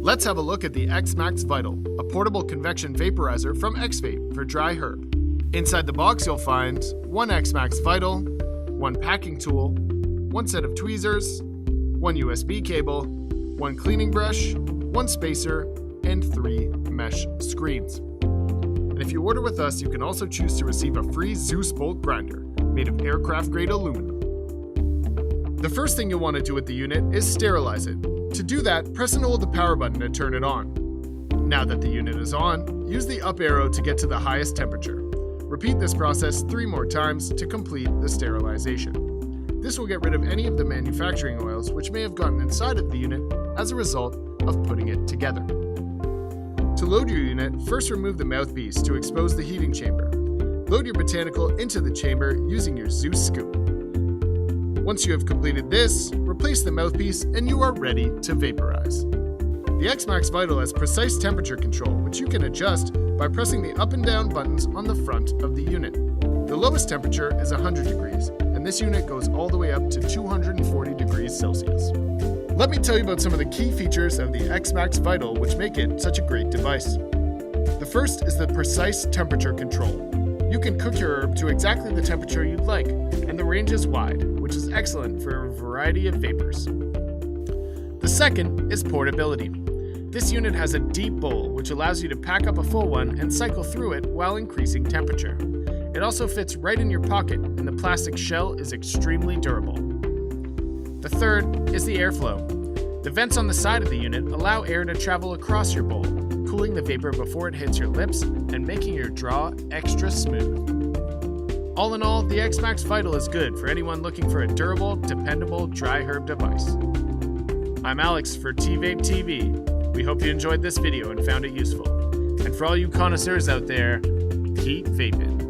Let's have a look at the X-Max Vital, a portable convection vaporizer from TVape for dry herb. Inside the box you'll find one X-Max Vital, one packing tool, one set of tweezers, one USB cable, one cleaning brush, one spacer, and 3 mesh screens. And if you order with us, you can also choose to receive a free Zeus bolt grinder made of aircraft-grade aluminum. The first thing you'll want to do with the unit is sterilize it. To do that, press and hold the power button to turn it on. Now that the unit is on, use the up arrow to get to the highest temperature. Repeat this process 3 more times to complete the sterilization. This will get rid of any of the manufacturing oils which may have gotten inside of the unit as a result of putting it together. To load your unit, first remove the mouthpiece to expose the heating chamber. Load your botanical into the chamber using your Zeus scoop. Once you have completed this, replace the mouthpiece and you are ready to vaporize. The X-Max Vital has precise temperature control, which you can adjust by pressing the up and down buttons on the front of the unit. The lowest temperature is 100 degrees, and this unit goes all the way up to 240 degrees Celsius. Let me tell you about some of the key features of the X-Max Vital which make it such a great device. The first is the precise temperature control. You can cook your herb to exactly the temperature you'd like, and the range is wide, which is excellent for a variety of vapors. The second is portability. This unit has a deep bowl, which allows you to pack up a full one and cycle through it while increasing temperature. It also fits right in your pocket, and the plastic shell is extremely durable. The third is the airflow. The vents on the side of the unit allow air to travel across your bowl, cooling the vapor before it hits your lips and making your draw extra smooth. All in all, the X-Max Vital is good for anyone looking for a durable, dependable dry herb device. I'm Alex for TVape TV. We hope you enjoyed this video and found it useful. And for all you connoisseurs out there, keep vaping.